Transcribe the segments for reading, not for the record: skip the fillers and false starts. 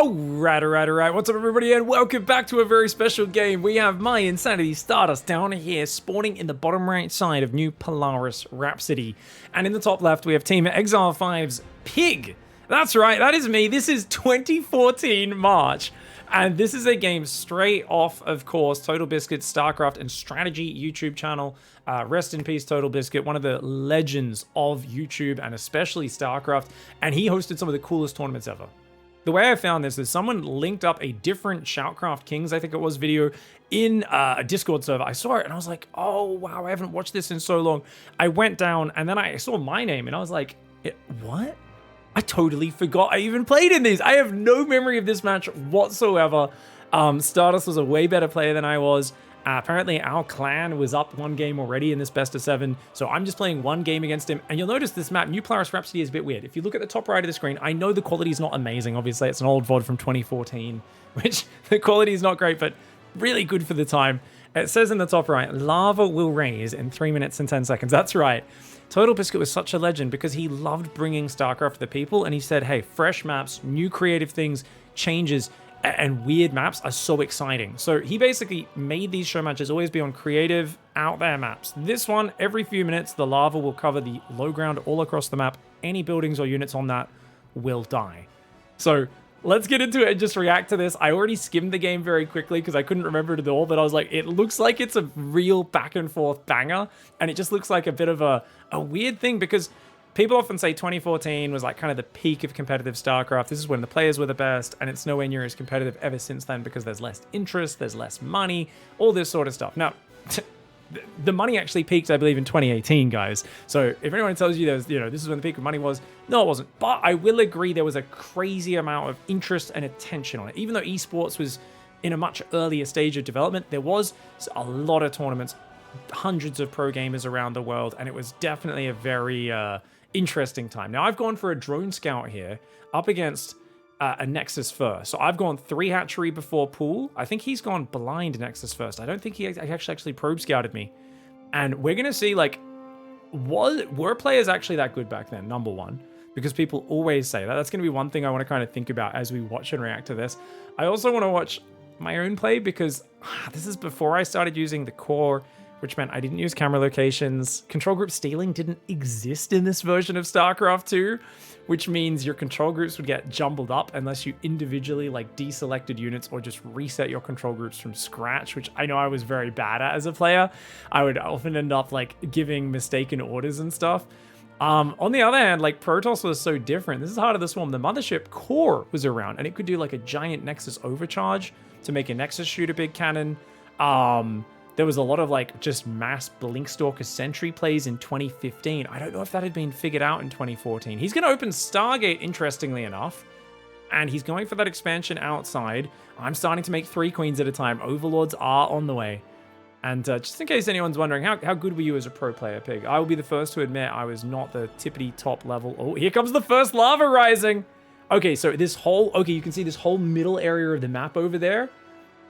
Alright. What's up, everybody, and welcome back to a very special game. We have my Insanity Stardust down here, spawning in the bottom right side of New Polaris Rhapsody. And in the top left, we have Team Exile 5's PiG. That's right, that is me. This is 2014 March. And this is a game straight off, of course, Total Biscuit's StarCraft and Strategy YouTube channel. Rest in peace, Total Biscuit, one of the legends of YouTube and especially StarCraft. And he hosted some of the coolest tournaments ever. The way I found this is someone linked up a different Shoutcraft Kings, I think it was, video in a Discord server. I saw it and I was like, oh, wow, I haven't watched this in so long. I went down and then I saw my name and I was like, what? I totally forgot I even played in these. I have no memory of this match whatsoever. Stardust was a way better player than I was. Apparently, our clan was up one game already in this best of 7, so I'm just playing one game against him. And you'll notice this map, New Polaris Rhapsody, is a bit weird. If you look at the top right of the screen, I know the quality is not amazing. Obviously, it's an old VOD from 2014, which the quality is not great, but really good for the time. It says in the top right, lava will raise in 3 minutes and 10 seconds. That's right. Total Biscuit was such a legend because he loved bringing StarCraft to the people, and he said, hey, fresh maps, new creative things, changes, and weird maps are so exciting. So he basically made these show matches always be on creative, out there maps. This one, every few minutes, the lava will cover the low ground all across the map. Any buildings or units on that will die. So let's get into it and just react to this. I already skimmed the game very quickly because I couldn't remember it at all, but I was like, it looks like it's a real back and forth banger. And it just looks like a bit of a weird thing because people often say 2014 was like kind of the peak of competitive StarCraft. This is when the players were the best, and it's nowhere near as competitive ever since then because there's less interest, there's less money, all this sort of stuff. Now, the money actually peaked, I believe, in 2018, guys. So if anyone tells you there's, this is when the peak of money was, no, it wasn't. But I will agree there was a crazy amount of interest and attention on it. Even though esports was in a much earlier stage of development, there was a lot of tournaments, hundreds of pro gamers around the world, and it was definitely a very interesting time. Now, I've gone for a drone scout here up against a Nexus first. So I've gone 3 hatchery before pool. I think he's gone blind Nexus first. I don't think he actually probe scouted me. And we're going to see, like, were players actually that good back then, number one? Because people always say that. That's going to be one thing I want to kind of think about as we watch and react to this. I also want to watch my own play because this is before I started using the core, which meant I didn't use camera locations. Control group stealing didn't exist in this version of StarCraft 2, which means your control groups would get jumbled up unless you individually like deselected units or just reset your control groups from scratch, which I know I was very bad at as a player. I would often end up like giving mistaken orders and stuff. On the other hand, like Protoss was so different. This is Heart of the Swarm. The Mothership core was around and it could do like a giant Nexus overcharge to make a Nexus shoot a big cannon. There was a lot of like just mass Blinkstalker Sentry plays in 2015. I don't know if that had been figured out in 2014. He's going to open Stargate, interestingly enough, and he's going for that expansion outside. I'm starting to make 3 queens at a time. Overlords are on the way. And just in case anyone's wondering, how good were you as a pro player, Pig? I will be the first to admit I was not the tippity top level. Oh, here comes the first lava rising. Okay, so this whole, you can see this whole middle area of the map over there.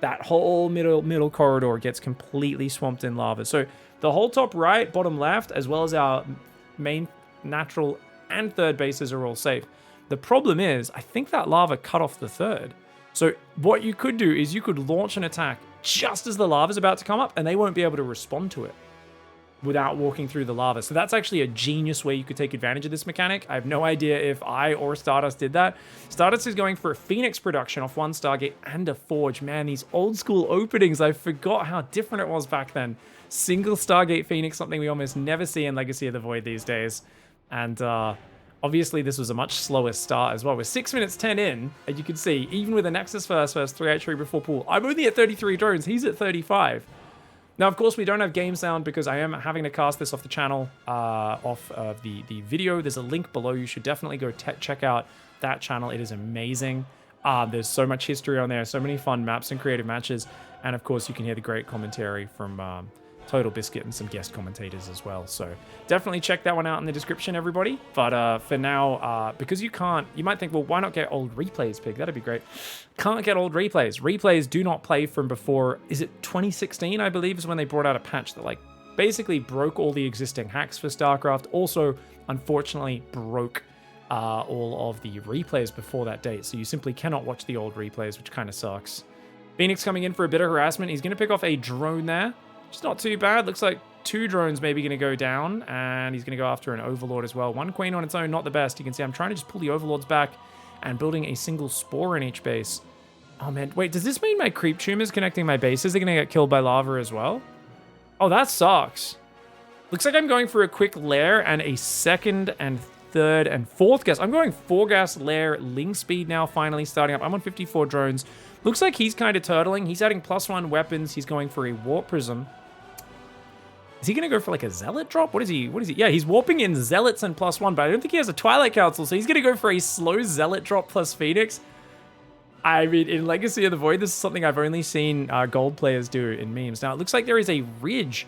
That whole middle corridor gets completely swamped in lava. So the whole top right, bottom left, as well as our main natural and third bases are all safe. The problem is, I think that lava cut off the third. So what you could do is you could launch an attack just as the lava is about to come up, and they won't be able to respond to it without walking through the lava. So that's actually a genius way you could take advantage of this mechanic. I have no idea if I or Stardust did that. Stardust is going for a Phoenix production off 1 Stargate and a Forge. Man, these old school openings, I forgot how different it was back then. Single Stargate Phoenix, something we almost never see in Legacy of the Void these days. And obviously this was a much slower start as well. We're 6 minutes 10 in, and you can see, even with a Nexus first 3 hatchery before pool, I'm only at 33 drones, he's at 35. Now, of course, we don't have game sound because I am having to cast this off the channel, off of the video. There's a link below. You should definitely go check out that channel. It is amazing. There's so much history on there, so many fun maps and creative matches. And, of course, you can hear the great commentary from Total Biscuit and some guest commentators as well. So definitely check that one out in the description, everybody. But for now, because you might think, well, why not get old replays, Pig? That'd be great. Can't get old replays. Replays do not play from before, is it 2016, I believe, is when they brought out a patch that like basically broke all the existing hacks for StarCraft. Also, unfortunately, broke all of the replays before that date. So you simply cannot watch the old replays, which kind of sucks. Phoenix coming in for a bit of harassment. He's going to pick off a drone there. It's not too bad. Looks like 2 drones maybe going to go down, and he's going to go after an Overlord as well. 1 Queen on its own, not the best. You can see I'm trying to just pull the Overlords back and building a single Spore in each base. Oh, man. Wait, does this mean my creep tumors connecting my bases are going to get killed by lava as well? Oh, that sucks. Looks like I'm going for a quick lair and a 2nd and 3rd and 4th gas. I'm going 4 gas lair, Ling speed now finally starting up. I'm on 54 drones. Looks like he's kind of turtling. He's adding +1 weapons. He's going for a Warp Prism. Is he going to go for like a Zealot drop? What is he? Yeah, he's warping in Zealots and +1, but I don't think he has a Twilight Council, so he's going to go for a slow Zealot drop plus Phoenix. I mean, in Legacy of the Void, this is something I've only seen gold players do in memes. Now, it looks like there is a ridge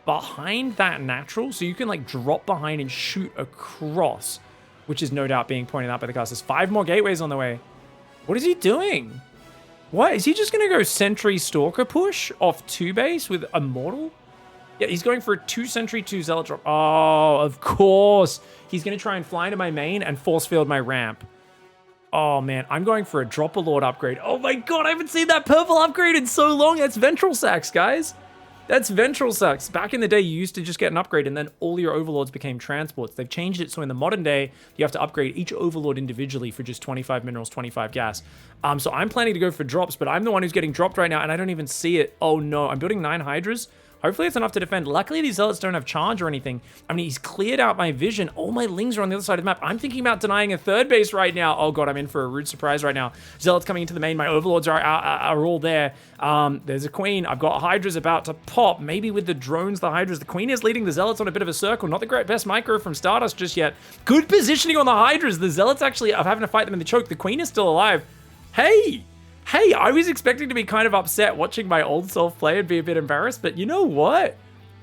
behind that natural, so you can like drop behind and shoot across, which is no doubt being pointed out by the cast. There's 5 more gateways on the way. What is he doing? What? Is he just going to go Sentry Stalker push off 2 base with Immortal? Yeah, he's going for a 2 Sentry, 2 Zealot drop. Oh, of course. He's going to try and fly into my main and force field my ramp. Oh, man. I'm going for a Dropper-Lord upgrade. Oh, my God. I haven't seen that purple upgrade in so long. That's Ventral Sacs, guys. That's Ventral Sacs. Back in the day, you used to just get an upgrade and then all your Overlords became transports. They've changed it so in the modern day, you have to upgrade each Overlord individually for just 25 minerals, 25 gas. So I'm planning to go for drops, but I'm the one who's getting dropped right now and I don't even see it. Oh, no. I'm building 9 Hydras. Hopefully it's enough to defend. Luckily, these Zealots don't have charge or anything. I mean, he's cleared out my vision. All my Lings are on the other side of the map. I'm thinking about denying a 3rd base right now. Oh, God, I'm in for a rude surprise right now. Zealots coming into the main. My Overlords are all there. There's a Queen. I've got Hydras about to pop. Maybe with the drones, the Hydras. The Queen is leading the Zealots on a bit of a circle. Not the great best micro from Stardust just yet. Good positioning on the Hydras. The Zealots actually are having to fight them in the choke. The Queen is still alive. Hey, I was expecting to be kind of upset watching my old self play and be a bit embarrassed, but you know what?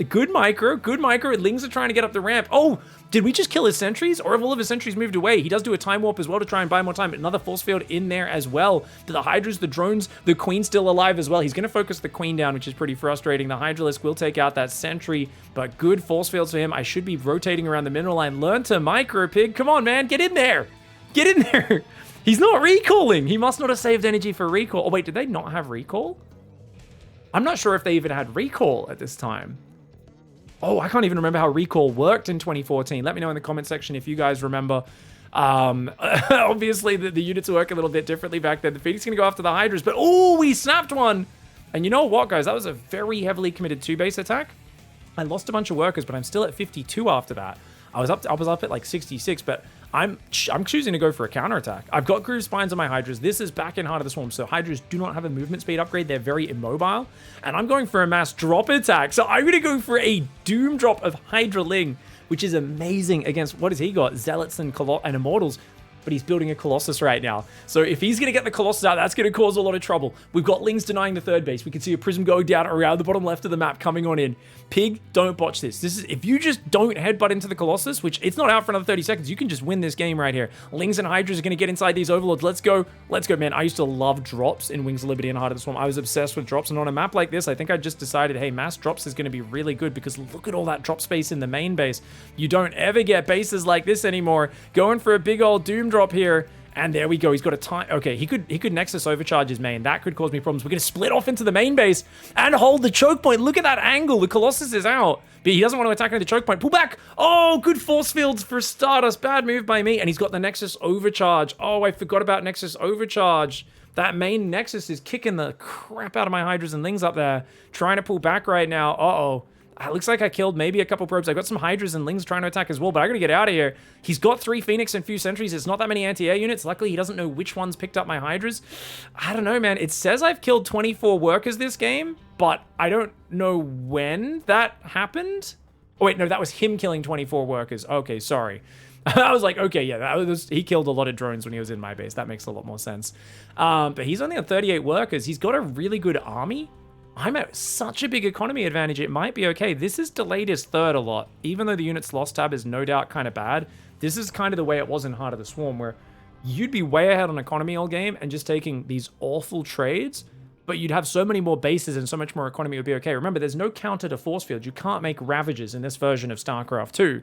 Good micro. Lings are trying to get up the ramp. Oh, did we just kill his sentries? Or have all of his sentries moved away? He does do a time warp as well to try and buy more time. Another force field in there as well. The Hydras, the drones, the Queen's still alive as well. He's going to focus the Queen down, which is pretty frustrating. The Hydralisk will take out that sentry, but good force fields for him. I should be rotating around the mineral line. Learn to micro, Pig. Come on, man. Get in there. Get in there. He's not recalling. He must not have saved energy for recall. Oh, wait, did they not have recall? I'm not sure if they even had recall at this time. Oh, I can't even remember how recall worked in 2014. Let me know in the comment section if you guys remember. Obviously, the units work a little bit differently back then. The Phoenix is going to go after the Hydras, but oh, we snapped one. And you know what, guys? That was a very heavily committed 2-base attack. I lost a bunch of workers, but I'm still at 52 after that. I was up at like 66, but I'm choosing to go for a counterattack. I've got Groove Spines on my Hydras. This is back in Heart of the Swarm, so Hydras do not have a movement speed upgrade. They're very immobile, and I'm going for a mass drop attack. So I'm going to go for a Doom drop of Hydra Ling, which is amazing against, what has he got? Zealots and Immortals. But he's building a Colossus right now. So if he's going to get the Colossus out, that's going to cause a lot of trouble. We've got Lings denying the 3rd base. We can see a Prism going down around the bottom left of the map coming on in. Pig, don't botch this. This is, if you just don't headbutt into the Colossus, which it's not out for another 30 seconds, you can just win this game right here. Lings and Hydras are going to get inside these Overlords. Let's go. Let's go, man. I used to love drops in Wings of Liberty and Heart of the Swarm. I was obsessed with drops. And on a map like this, I think I just decided, hey, mass drops is going to be really good because look at all that drop space in the main base. You don't ever get bases like this anymore. Going for a big old Doom drop here. And there we go. He's got a time. Okay, he could Nexus overcharge his main. That could cause me problems. We're going to split off into the main base and hold the choke point. Look at that angle. The Colossus is out, but he doesn't want to attack into the choke point. Pull back. Oh, good force fields for Stardust. Bad move by me. And he's got the Nexus overcharge. Oh, I forgot about Nexus overcharge. That main Nexus is kicking the crap out of my Hydras and Lings up there. Trying to pull back right now. Uh-oh. It looks like I killed maybe a couple probes. I got some Hydras and Lings trying to attack as well, but I gotta get out of here. He's got 3 Phoenix and few sentries. It's not that many anti-air units. Luckily, he doesn't know which ones picked up my Hydras. I don't know, man. It says I've killed 24 workers this game, but I don't know when that happened. Oh, wait, no, that was him killing 24 workers. Okay, sorry. I was like, okay, yeah, he killed a lot of drones when he was in my base. That makes a lot more sense. But he's only on 38 workers. He's got a really good army. I'm at such a big economy advantage, it might be okay. This is delayed his 3rd a lot. Even though the units lost tab is no doubt kind of bad, this is kind of the way it was in Heart of the Swarm, where you'd be way ahead on economy all game and just taking these awful trades, but you'd have so many more bases and so much more economy would be okay. Remember, there's no counter to force field. You can't make Ravages in this version of StarCraft 2.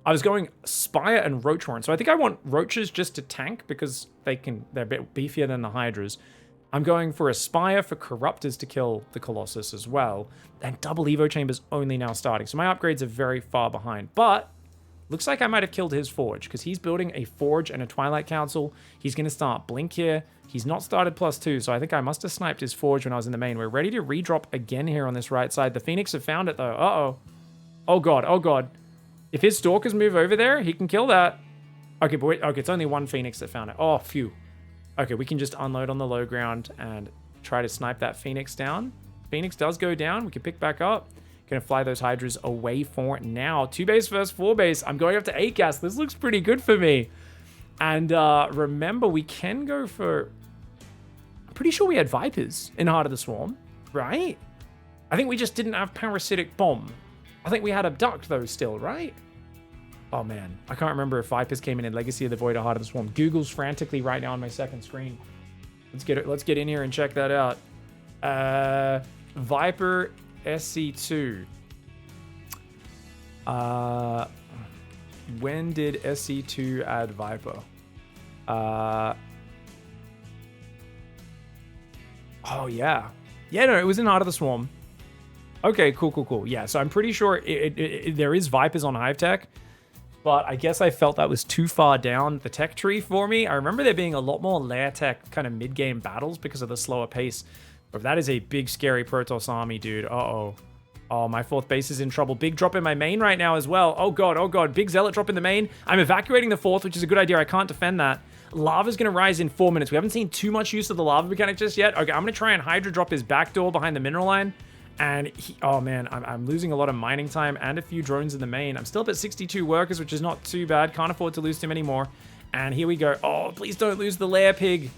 I was going Spire and Roach Horn. So I think I want Roaches just to tank because they're a bit beefier than the Hydras. I'm going for a Spire for Corruptors to kill the Colossus as well. And double Evo Chambers only now starting. So my upgrades are very far behind. But looks like I might have killed his Forge because he's building a Forge and a Twilight Council. He's going to start Blink here. He's not started +2, so I think I must have sniped his Forge when I was in the main. We're ready to redrop again here on this right side. The Phoenix have found it though. Uh-oh. Oh god, oh god. If his Stalkers move over there, he can kill that. Okay, but wait, okay, it's only one Phoenix that found it. Oh, phew. Okay, we can just unload on the low ground and try to snipe that Phoenix down. Phoenix does go down. We can pick back up. Gonna fly those Hydras away for now. 2 base versus 4 base. I'm going up to 8 gas. This looks pretty good for me. And remember, we can go for... I'm pretty sure we had Vipers in Heart of the Swarm, right? I think we just didn't have Parasitic Bomb. I think we had Abduct, though, still, right? Oh, man. I can't remember if Vipers came in Legacy of the Void or Heart of the Swarm. Google's frantically right now on my second screen. Let's get in here and check that out. Viper SC2. When did SC2 add Viper? Oh, yeah. Yeah, no, it was in Heart of the Swarm. Okay, cool. Yeah, so I'm pretty sure there is Vipers on Hive Tech, but I guess I felt that was too far down the tech tree for me. I remember there being a lot more lair tech kind of mid-game battles because of the slower pace. But that is a big, scary Protoss army, dude. Uh-oh. Oh, my 4th base is in trouble. Big drop in my main right now as well. Oh, God. Big Zealot drop in the main. I'm evacuating the 4th, which is a good idea. I can't defend that. Lava's going to rise in 4 minutes. We haven't seen too much use of the lava mechanic just yet. Okay, I'm going to try and Hydra drop his back door behind the mineral line. And oh man, I'm losing a lot of mining time and a few drones in the main. I'm still up at 62 workers, which is not too bad. Can't afford to lose too many more. And here we go. Oh, please don't lose the lair pig.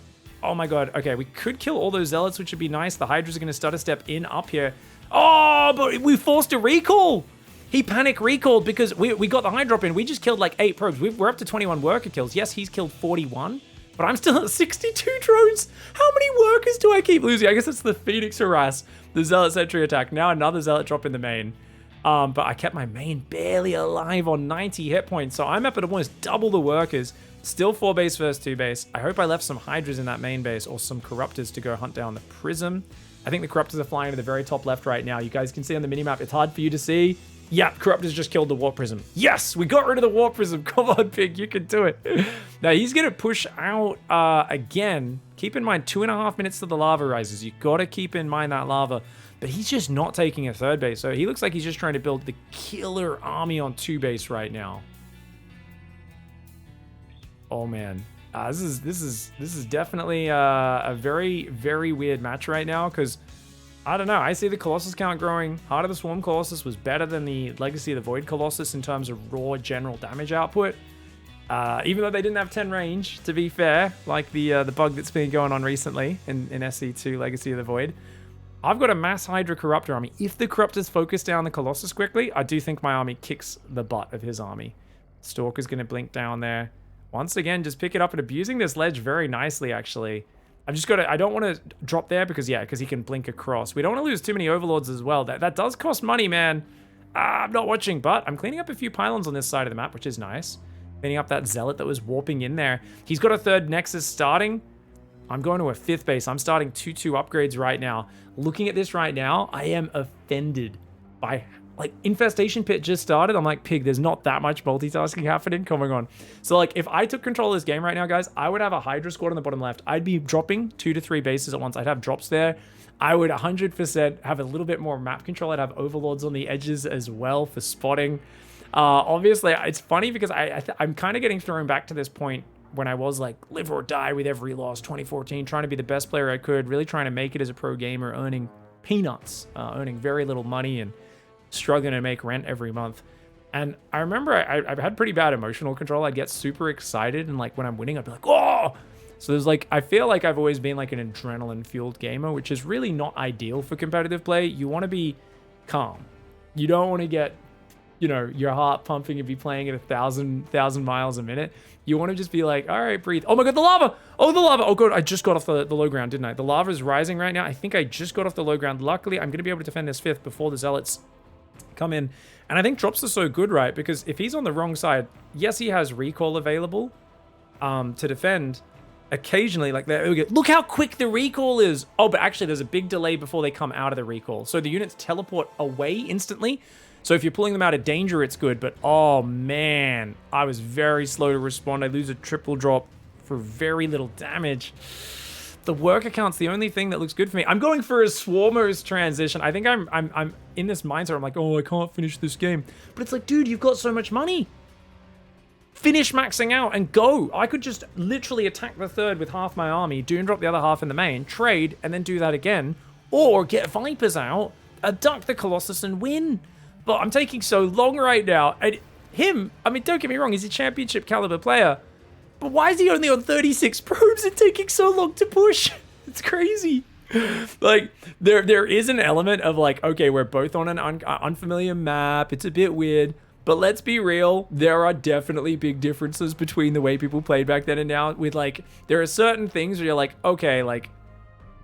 Oh my god. Okay, we could kill all those zealots, which would be nice. The Hydras are going to stutter step in up here. Oh, but we forced a recall. He panic recalled because we got the high drop in. We just killed like 8 probes. We're up to 21 worker kills. Yes, he's killed 41. But I'm still at 62 drones. How many workers do I keep losing? I guess it's the Phoenix harass, the Zealot sentry attack. Now another Zealot drop in the main. But I kept my main barely alive on 90 hit points. So I'm up at almost double the workers. Still 4 base versus 2 base. I hope I left some Hydras in that main base or some Corruptors to go hunt down the Prism. I think the Corruptors are flying to the very top left right now. You guys can see on the minimap, it's hard for you to see. Yeah, Corruptors just killed the Warp Prism. Yes, we got rid of the Warp Prism. Come on, Pig, you can do it. Now, he's going to push out again. Keep in mind, 2.5 minutes to the lava rises. You got to keep in mind that lava. But he's just not taking a 3rd base. So he looks like he's just trying to build the killer army on 2 base right now. Oh, man. This is definitely a very, very weird match right now because... I don't know. I see the Colossus count growing. Heart of the Swarm Colossus was better than the Legacy of the Void Colossus in terms of raw general damage output. Even though they didn't have 10 range, to be fair, like the bug that's been going on recently in SC2 Legacy of the Void. I've got a mass Hydra Corruptor army. If the Corruptors focus down the Colossus quickly, I do think my army kicks the butt of his army. Stalker's going to blink down there. Once again, just pick it up and abusing this ledge very nicely, actually. I've just got to... I don't want to drop there because he can blink across. We don't want to lose too many Overlords as well. That does cost money, man. I'm not watching, but I'm cleaning up a few pylons on this side of the map, which is nice. Cleaning up that Zealot that was warping in there. He's got a 3rd Nexus starting. I'm going to a 5th base. I'm starting 2-2 upgrades right now. Looking at this right now, I am offended by... Like, Infestation Pit just started. I'm like, Pig, there's not that much multitasking happening. Coming on. So, like, if I took control of this game right now, guys, I would have a Hydra squad on the bottom left. I'd be dropping 2 to 3 bases at once. I'd have drops there. I would 100% have a little bit more map control. I'd have Overlords on the edges as well for spotting. Obviously, it's funny because I'm kind of getting thrown back to this point when I was, like, live or die with every loss, 2014, trying to be the best player I could, really trying to make it as a pro gamer, earning peanuts, earning very little money, and struggling to make rent every month. And I remember I've had pretty bad emotional control. I'd get super excited, and like when I'm winning, I'd be like, oh! So there's like, I feel like I've always been like an adrenaline fueled gamer, which is really not ideal for competitive play. You want to be calm. You don't want to get, you know, your heart pumping and be playing at 1,000 miles a minute. You want to just be like, all right, breathe. Oh my god, the lava! Oh, the lava! Oh god, I just got off the low ground, didn't I? The lava is rising right now. I think I just got off the low ground. Luckily, I'm going to be able to defend this 5th before the Zealots come in. And I think drops are so good, right? Because if he's on the wrong side, yes, he has recall available to defend. Occasionally, like, there we go. Look how quick the recall is. Oh, but actually, there's a big delay before they come out of the recall. So the units teleport away instantly. So if you're pulling them out of danger, it's good. But, oh, man, I was very slow to respond. I lose a triple drop for very little damage. The worker count's the only thing that looks good for me. I'm going for a Swarmos transition. I think I'm in this mindset. I'm like, oh, I can't finish this game. But it's like, dude, you've got so much money. Finish maxing out and go. I could just literally attack the third with half my army, doom drop the other half in the main, trade, and then do that again. Or get Vipers out, abduct the Colossus, and win. But I'm taking so long right now. And him, I mean, don't get me wrong, he's a championship caliber player. But why is he only on 36 probes and taking so long to push? It's crazy. Like, there is an element of like, okay, we're both on an unfamiliar map. It's a bit weird. But let's be real, there are definitely big differences between the way people played back then and now. With like, there are certain things where you're like, okay, like,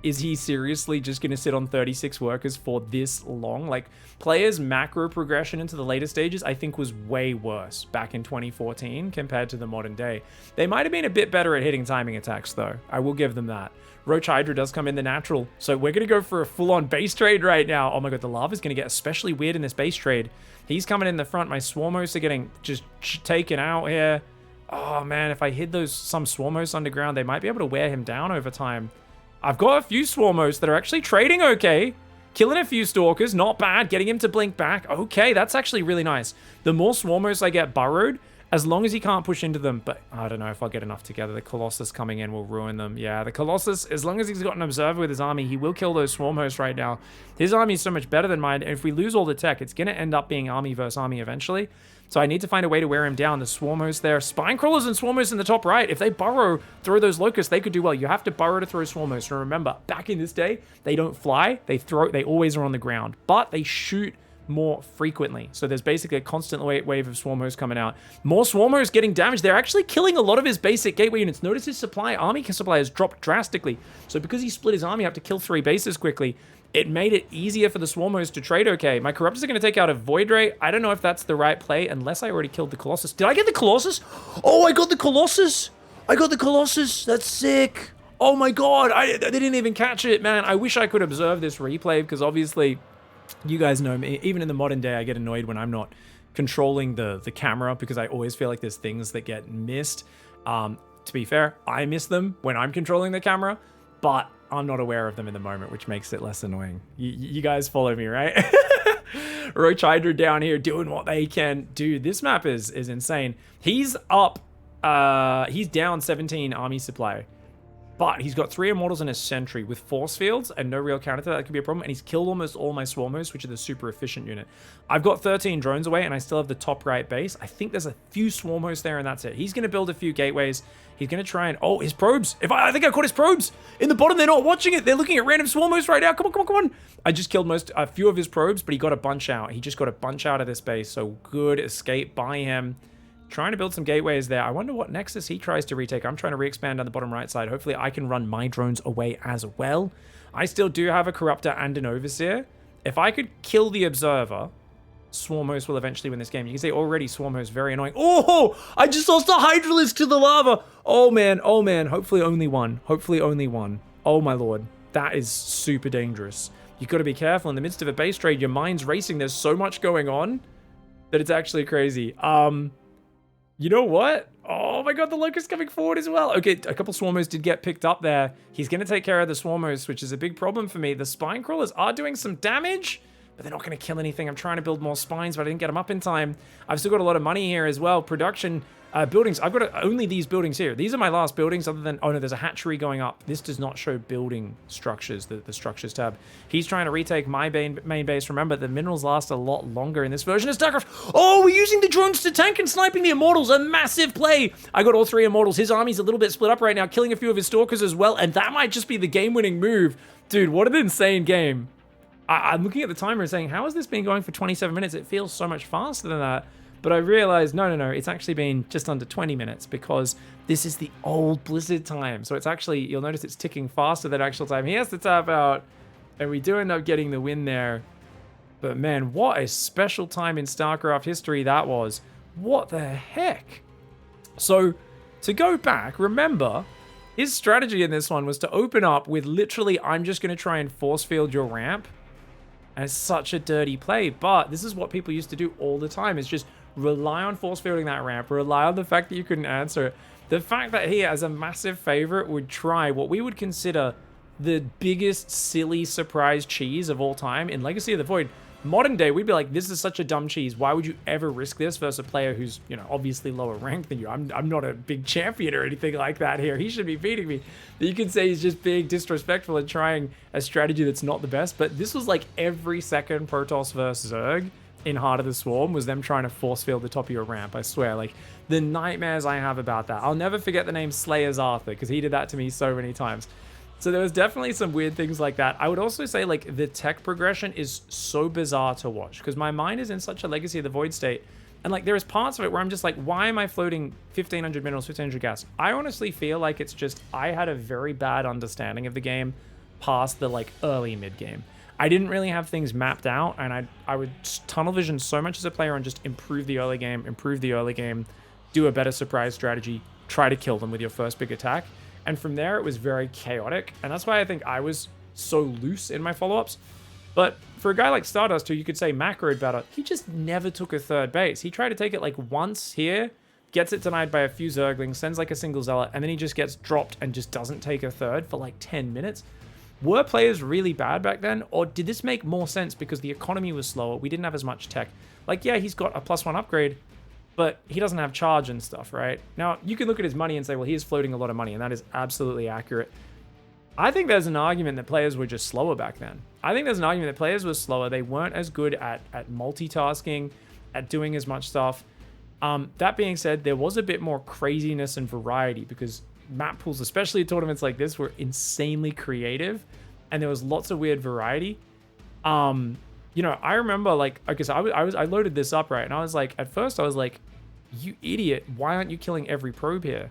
is he seriously just going to sit on 36 workers for this long? Like, players' macro progression into the later stages, I think, was way worse back in 2014 compared to the modern day. They might have been a bit better at hitting timing attacks, though. I will give them that. Roach Hydra does come in the natural, so we're going to go for a full-on base trade right now. Oh my god, the lava's going to get especially weird in this base trade. He's coming in the front. My Swarmos are getting just taken out here. Oh man, if I hid some Swarmos underground, they might be able to wear him down over time. I've got a few Swarmos that are actually trading okay. Killing a few Stalkers, not bad. Getting him to blink back. Okay, that's actually really nice. The more Swarmos I get burrowed, as long as he can't push into them. But I don't know if I'll get enough together. The Colossus coming in will ruin them. Yeah, the Colossus, as long as he's got an Observer with his army, he will kill those Swarmos right now. His army is so much better than mine. And if we lose all the tech, it's going to end up being army versus army eventually. So I need to find a way to wear him down. The Swarmos there. Spine Crawlers and Swarmos in the top right. If they burrow, throw those Locusts, they could do well. You have to burrow to throw Swarmos. And remember, back in this day, they don't fly. They always are on the ground. But they shoot more frequently. So there's basically a constant wave of Swarmos coming out. More Swarmos getting damaged. They're actually killing a lot of his basic gateway units. Notice his army supply has dropped drastically. So because he split his army up to kill 3 bases quickly, it made it easier for the Swarmos to trade okay. My Corruptors are going to take out a Void Ray. I don't know if that's the right play unless I already killed the Colossus. Did I get the Colossus? Oh, I got the Colossus. I got the Colossus. That's sick. Oh my god. I didn't even catch it, man. I wish I could observe this replay because obviously you guys know me. Even in the modern day, I get annoyed when I'm not controlling the camera because I always feel like there's things that get missed. To be fair, I miss them when I'm controlling the camera, but I'm not aware of them in the moment, which makes it less annoying. You guys follow me, right? Roach Hydra down here doing what they can. Dude, this map is insane. He's up. He's down 17 army supply. But he's got 3 Immortals and a Sentry with Force Fields and no real counter to that. That could be a problem. And he's killed almost all my Swarmos, which are the super efficient unit. I've got 13 drones away and I still have the top right base. I think there's a few Swarmos there and that's it. He's going to build a few gateways. He's going to try and... Oh, his probes. I think I caught his probes. In the bottom, they're not watching it. They're looking at random Swarmos right now. Come on, come on, come on. I just killed a few of his probes, but he got a bunch out. He just got a bunch out of this base. So good escape by him. Trying to build some gateways there. I wonder what Nexus he tries to retake. I'm trying to re-expand down the bottom right side. Hopefully I can run my drones away as well. I still do have a Corruptor and an Overseer. If I could kill the Observer, Swarmos will eventually win this game. You can see already Swarmos very annoying. Oh, I just lost a Hydralisk to the lava. Oh man, oh man. Hopefully only one. Hopefully only one. Oh my lord. That is super dangerous. You've got to be careful. In the midst of a base trade, your mind's racing. There's so much going on that it's actually crazy. You know what? Oh my god, the Locust coming forward as well. Okay, a couple Swarmos did get picked up there. He's going to take care of the Swarmos, which is a big problem for me. The Spine Crawlers are doing some damage, but they're not going to kill anything. I'm trying to build more spines, but I didn't get them up in time. I've still got a lot of money here as well. Production, buildings. I've got only these buildings here. These are my last buildings other than... Oh no, there's a hatchery going up. This does not show building structures, the structures tab. He's trying to retake my main base. Remember, the minerals last a lot longer in this version of StarCraft. Oh, we're using the drones to tank and sniping the Immortals. A massive play. I got all 3 Immortals. His army's a little bit split up right now, killing a few of his Stalkers as well, and that might just be the game-winning move. Dude, what an insane game. I'm looking at the timer and saying, how has this been going for 27 minutes? It feels so much faster than that. But I realized, no, it's actually been just under 20 minutes because this is the old Blizzard time. So it's actually, you'll notice it's ticking faster than actual time. He has to tap out, and we do end up getting the win there. But man, what a special time in StarCraft history that was. What the heck? So, to go back, remember, his strategy in this one was to open up with literally, I'm just going to try and force field your ramp. And it's such a dirty play, but this is what people used to do all the time, is just rely on force fielding that ramp, rely on the fact that you couldn't answer it. The fact that he, as a massive favorite, would try what we would consider the biggest silly surprise cheese of all time in Legacy of the Void. Modern day, we'd be like, this is such a dumb cheese. Why would you ever risk this versus a player who's, you know, obviously lower ranked than you? I'm not a big champion or anything like that here. He should be beating me. But you can say he's just being disrespectful and trying a strategy that's not the best. But this was like every second Protoss versus Zerg in Heart of the Swarm was them trying to force field the top of your ramp. I swear, like, the nightmares I have about that. I'll never forget the name Slayer's Arthur, because he did that to me so many times. So there was definitely some weird things like that. I would also say, like, the tech progression is so bizarre to watch, because my mind is in such a Legacy of the Void state. And, like, there is parts of it where I'm just like, why am I floating 1,500 minerals, 1,500 gas? I honestly feel like it's just, I had a very bad understanding of the game past the, like, early mid-game. I didn't really have things mapped out, and I would tunnel vision so much as a player and just improve the early game, do a better surprise strategy, try to kill them with your first big attack. And from there, it was very chaotic. And that's why I think I was so loose in my follow-ups. But for a guy like Stardust, who you could say macroed better, he just never took a third base. He tried to take it like once here, gets it denied by a few Zerglings, sends like a single Zealot, and then he just gets dropped and just doesn't take a third for like 10 minutes. Were players really bad back then? Or did this make more sense because the economy was slower? We didn't have as much tech. Like, yeah, he's got a +1 upgrade, but he doesn't have charge and stuff, right? Now, you can look at his money and say, well, he is floating a lot of money, and that is absolutely accurate. I think there's an argument that players were just slower back then. I think there's an argument that players were slower. They weren't as good at multitasking, at doing as much stuff. That being said, there was a bit more craziness and variety because map pools, especially at tournaments like this, were insanely creative, and there was lots of weird variety. You know, I remember, like, okay, so I loaded this up, right? And I was like, at first I was like, you idiot, why aren't you killing every probe here?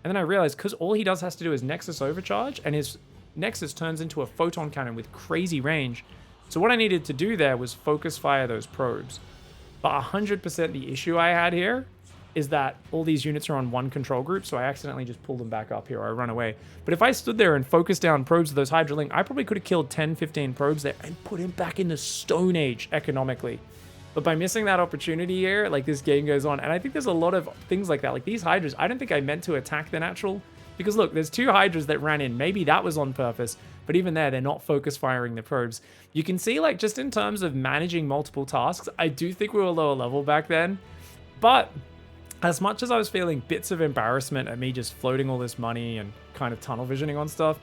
And then I realized, because all he has to do is Nexus overcharge, and his Nexus turns into a photon cannon with crazy range. So what I needed to do there was focus fire those probes. But 100% the issue I had here is that all these units are on one control group, so I accidentally just pull them back up here, or I run away. But if I stood there and focused down probes with those Hydra Link, I probably could have killed 10, 15 probes there and put him back in the Stone Age economically. But by missing that opportunity here, like, this game goes on. And I think there's a lot of things like that. Like, these Hydras, I don't think I meant to attack the natural. Because look, there's 2 Hydras that ran in. Maybe that was on purpose. But even there, they're not focus firing the probes. You can see, like, just in terms of managing multiple tasks, I do think we were lower level back then. But as much as I was feeling bits of embarrassment at me just floating all this money and kind of tunnel visioning on stuff,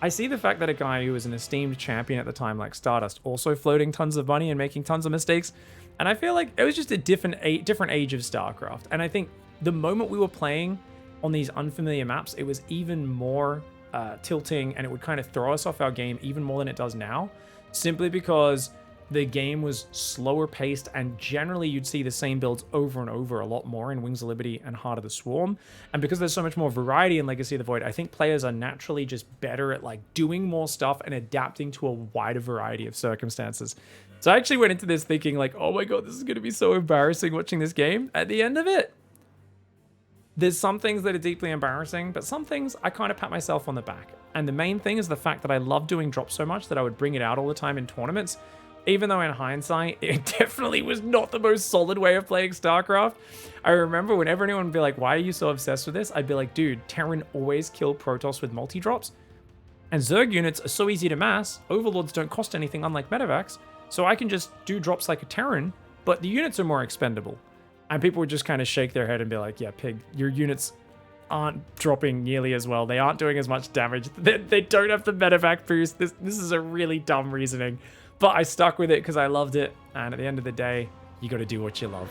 I see the fact that a guy who was an esteemed champion at the time, like Stardust, also floating tons of money and making tons of mistakes. And I feel like it was just a different age of StarCraft. And I think the moment we were playing on these unfamiliar maps, it was even more tilting, and it would kind of throw us off our game even more than it does now, simply because the game was slower paced, and generally you'd see the same builds over and over a lot more in Wings of Liberty and Heart of the Swarm. And because there's so much more variety in Legacy of the Void, I think players are naturally just better at, like, doing more stuff and adapting to a wider variety of circumstances. So I actually went into this thinking, like, oh my god, this is going to be so embarrassing watching this game. At the end of it, there's some things that are deeply embarrassing, but some things I kind of pat myself on the back. And the main thing is the fact that I love doing drops so much that I would bring it out all the time in tournaments. Even though in hindsight, it definitely was not the most solid way of playing StarCraft. I remember whenever anyone would be like, why are you so obsessed with this? I'd be like, dude, Terran always killed Protoss with multi-drops. And Zerg units are so easy to mass. Overlords don't cost anything, unlike Medivacs. So I can just do drops like a Terran, but the units are more expendable. And people would just kind of shake their head and be like, yeah, Pig, your units aren't dropping nearly as well. They aren't doing as much damage. They don't have the Medivac boost. This is a really dumb reasoning. But I stuck with it because I loved it. And at the end of the day, you got to do what you love.